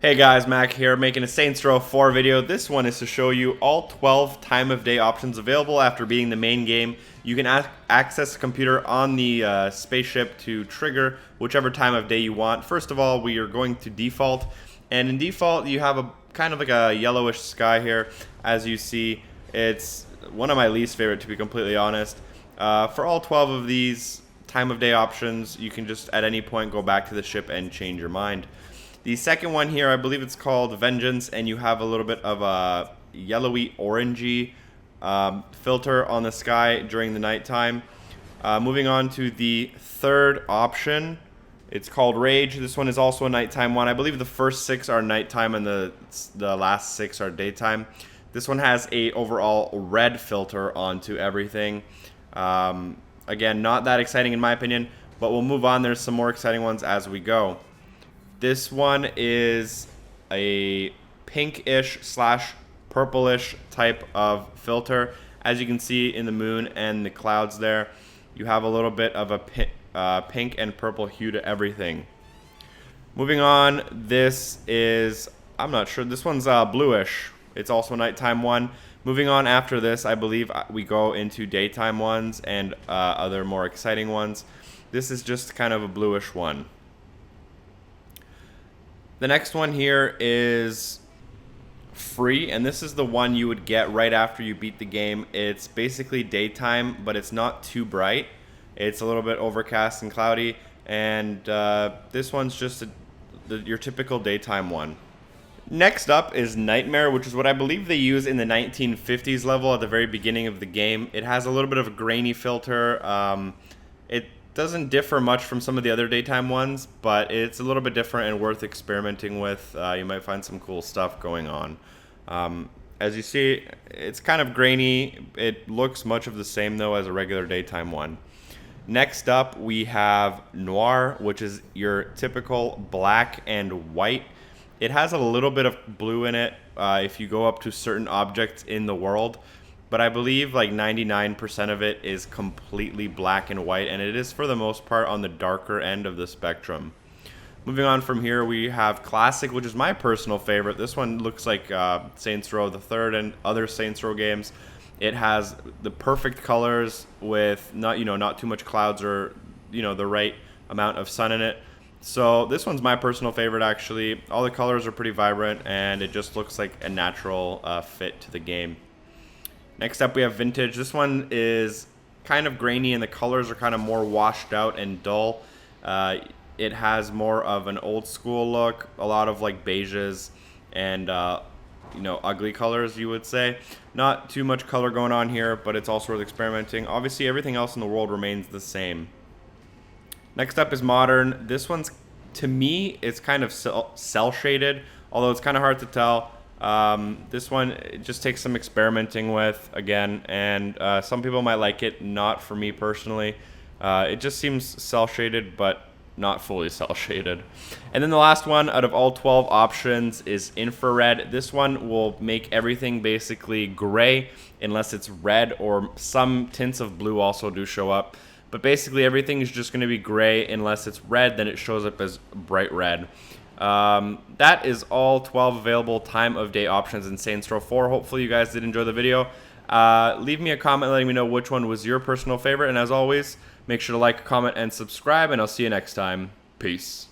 Hey guys, Mac here, making a Saints Row 4 video. This one is to show you all 12 time of day options available after beating the main game. You can access the computer on the spaceship to trigger whichever time of day you want. First of all, we are going to default, and in default you have a kind of like a yellowish sky here. As you see, it's one of my least favorite, to be completely honest. For all 12 of these time of day options, you can just at any point go back to the ship and change your mind. The second one here, I believe it's called Vengeance, and you have a little bit of a yellowy orangey filter on the sky during the nighttime. Moving on to the third option, it's called Rage. This one is also a nighttime one. I believe the first 6 are nighttime and the last 6 are daytime. This one has a overall red filter onto everything. Again, not that exciting in my opinion, but we'll move on. There's some more exciting ones as we go. This one is a pinkish slash purplish type of filter. As you can see in the moon and the clouds there, you have a little bit of a pink and purple hue to everything. Moving on, this is, I'm not sure, this one's bluish. It's also a nighttime one. Moving on after this, I believe we go into daytime ones and other more exciting ones. This is just kind of a bluish one. The next one here is free, and this is the one you would get right after you beat the game. It's basically daytime, but it's not too bright. It's a little bit overcast and cloudy, and this one's just your typical daytime one. Next up is Nightmare, which is what I believe they use in the 1950s level at the very beginning of the game. It has a little bit of a grainy filter. It doesn't differ much from some of the other daytime ones, but it's a little bit different and worth experimenting with. You might find some cool stuff going on. As you see, it's kind of grainy. It looks much of the same though as a regular daytime one. Next up we have Noir, which is your typical black and white. It has a little bit of blue in it if you go up to certain objects in the world, but I believe like 99% of it is completely black and white, and it is for the most part on the darker end of the spectrum. Moving on from here, we have Classic, which is my personal favorite. This one looks like Saints Row the Third and other Saints Row games. It has the perfect colors with not too much clouds or the right amount of sun in it. So this one's my personal favorite actually. All the colors are pretty vibrant, and it just looks like a natural fit to the game. Next up we have Vintage. This one is kind of grainy and the colors are kind of more washed out and dull. It has more of an old school look, a lot of like beiges and ugly colors, you would say. Not too much color going on here, but it's also worth experimenting. Obviously everything else in the world remains the same. Next up is Modern. This one's, to me, it's kind of cell shaded, although it's kind of hard to tell. This one, it just takes some experimenting with again, and some people might like it. Not for me personally. It just seems cell shaded, but not fully cell shaded. And then the last one out of all 12 options is Infrared. This one will make everything basically gray unless it's red, or some tints of blue also do show up. But basically everything is just going to be gray unless it's red, then it shows up as bright red. That is all 12 available time of day options in Saints Row 4. Hopefully you guys did enjoy the video. Leave me a comment letting me know which one was your personal favorite, and as always, make sure to like, comment, and subscribe, and I'll see you next time. Peace.